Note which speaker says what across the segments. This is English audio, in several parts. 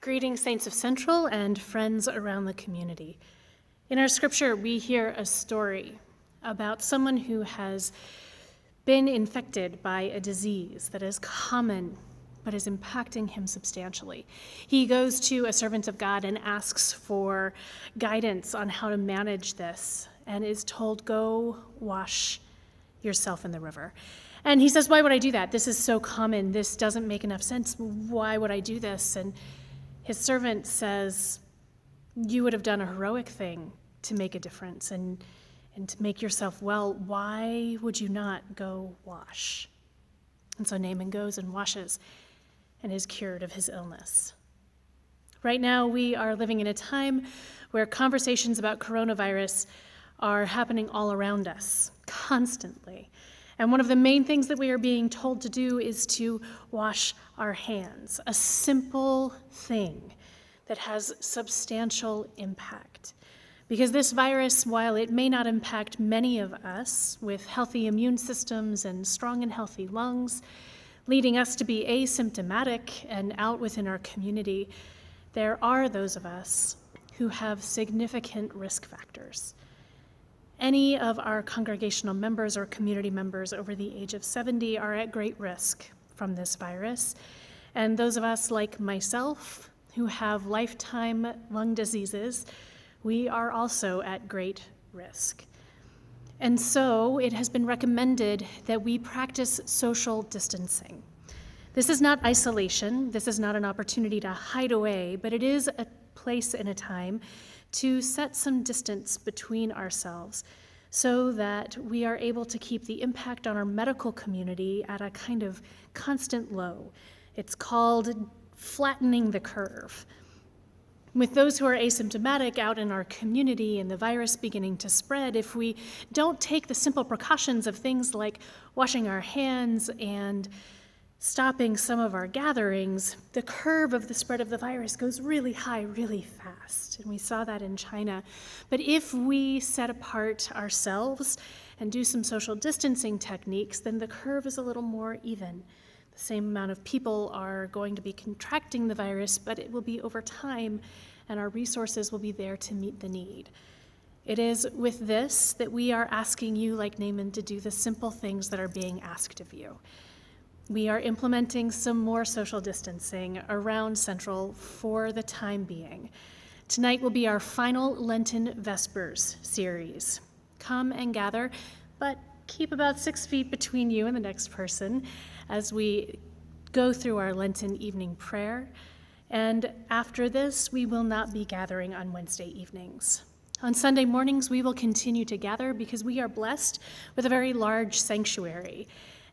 Speaker 1: Greetings, Saints of Central and friends around the community. In our scripture, we hear a story about someone who has been infected by a disease that is common but is impacting him substantially. He goes to a servant of God and asks for guidance on how to manage this and is told, go wash yourself in the river. And he says, why would I do that? This is so common. This doesn't make enough sense. Why would I do this? And his servant says, you would have done a heroic thing to make a difference and to make yourself well. Why would you not go wash? And so Naaman goes and washes and is cured of his illness. Right now, we are living in a time where conversations about coronavirus are happening all around us, constantly. And one of the main things that we are being told to do is to wash our hands, a simple thing that has substantial impact. Because this virus, while it may not impact many of us with healthy immune systems and strong and healthy lungs, leading us to be asymptomatic and out within our community, there are those of us who have significant risk factors. Any of our congregational members or community members over the age of 70 are at great risk from this virus. And those of us like myself who have lifetime lung diseases, we are also at great risk. And so it has been recommended that we practice social distancing. This is not isolation. This is not an opportunity to hide away, but it is a place and a time to set some distance between ourselves so that we are able to keep the impact on our medical community at a kind of constant low. It's called flattening the curve. With those who are asymptomatic out in our community and the virus beginning to spread, if we don't take the simple precautions of things like washing our hands and stopping some of our gatherings, the curve of the spread of the virus goes really high, really fast. And we saw that in China. But if we set apart ourselves and do some social distancing techniques, then the curve is a little more even. The same amount of people are going to be contracting the virus, but it will be over time, and our resources will be there to meet the need. It is with this that we are asking you, like Naaman, to do the simple things that are being asked of you. We are implementing some more social distancing around Central for the time being. Tonight will be our final Lenten Vespers series. Come and gather, but keep about 6 feet between you and the next person as we go through our Lenten evening prayer. And after this, we will not be gathering on Wednesday evenings. On Sunday mornings, we will continue to gather because we are blessed with a very large sanctuary.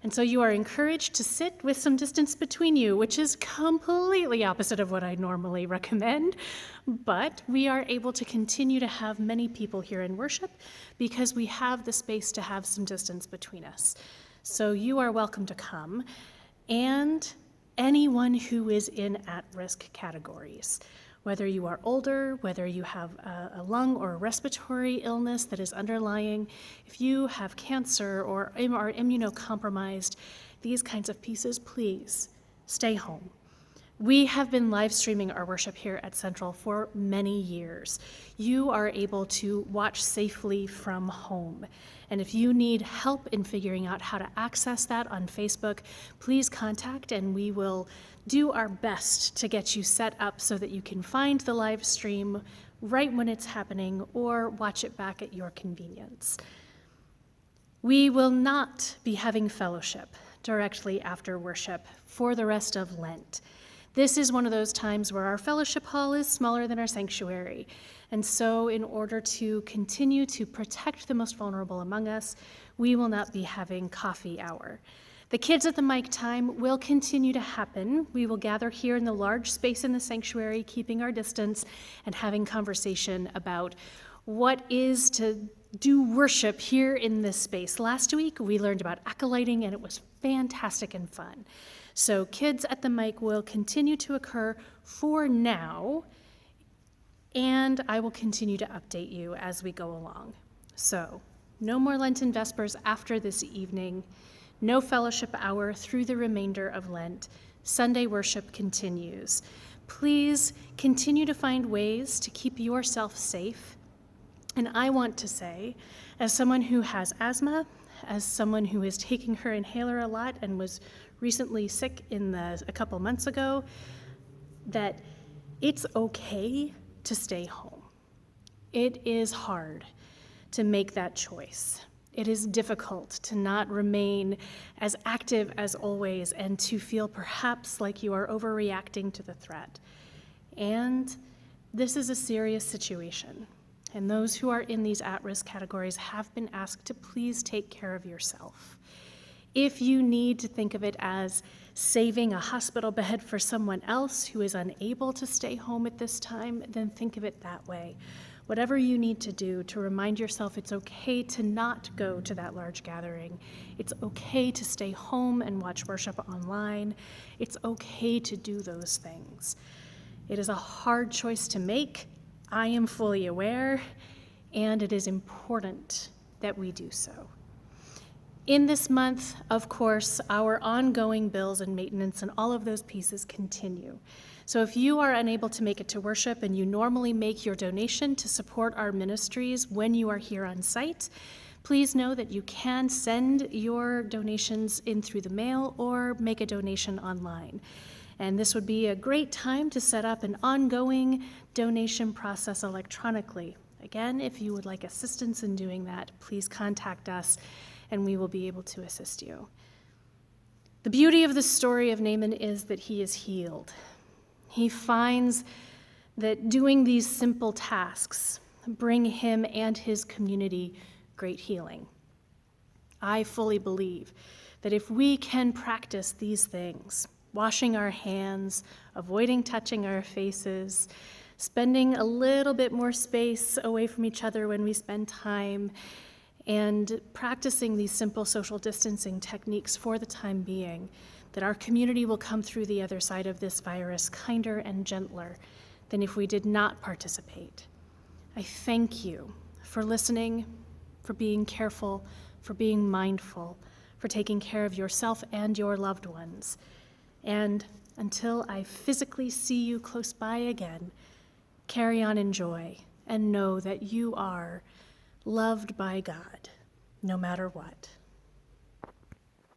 Speaker 1: And so you are encouraged to sit with some distance between you, which is completely opposite of what I normally recommend. But we are able to continue to have many people here in worship because we have the space to have some distance between us. So you are welcome to come. And anyone who is in at-risk categories, whether you are older, whether you have a lung or a respiratory illness that is underlying, if you have cancer or are immunocompromised, these kinds of pieces, please stay home. We have been live streaming our worship here at Central for many years. You are able to watch safely from home. And if you need help in figuring out how to access that on Facebook, please contact and we will do our best to get you set up so that you can find the live stream right when it's happening or watch it back at your convenience. We will not be having fellowship directly after worship for the rest of Lent. This is one of those times where our fellowship hall is smaller than our sanctuary. And so in order to continue to protect the most vulnerable among us, we will not be having coffee hour. The kids at the mic time will continue to happen. We will gather here in the large space in the sanctuary, keeping our distance and having conversation about what is to do worship here in this space. Last week, we learned about acolyting, and it was fantastic and fun. So kids at the mic will continue to occur for now, and I will continue to update you as we go along. So no more Lenten Vespers after this evening. No fellowship hour through the remainder of Lent. Sunday worship continues. Please continue to find ways to keep yourself safe. And I want to say, as someone who has asthma, as someone who is taking her inhaler a lot and was recently sick a couple months ago, that it's okay to stay home. It is hard to make that choice. It is difficult to not remain as active as always and to feel perhaps like you are overreacting to the threat. And this is a serious situation. And those who are in these at-risk categories have been asked to please take care of yourself. If you need to think of it as saving a hospital bed for someone else who is unable to stay home at this time, then think of it that way. Whatever you need to do to remind yourself it's okay to not go to that large gathering. It's okay to stay home and watch worship online. It's okay to do those things. It is a hard choice to make. I am fully aware, and it is important that we do so. In this month, of course, our ongoing bills and maintenance and all of those pieces continue. So if you are unable to make it to worship and you normally make your donation to support our ministries when you are here on site, please know that you can send your donations in through the mail or make a donation online. And this would be a great time to set up an ongoing donation process electronically. Again, if you would like assistance in doing that, please contact us and we will be able to assist you. The beauty of the story of Naaman is that he is healed. He finds that doing these simple tasks bring him and his community great healing. I fully believe that if we can practice these things, washing our hands, avoiding touching our faces, spending a little bit more space away from each other when we spend time, and practicing these simple social distancing techniques for the time being, that our community will come through the other side of this virus kinder and gentler than if we did not participate. I thank you for listening, for being careful, for being mindful, for taking care of yourself and your loved ones. And until I physically see you close by again, carry on in joy and know that you are loved by God, no matter what.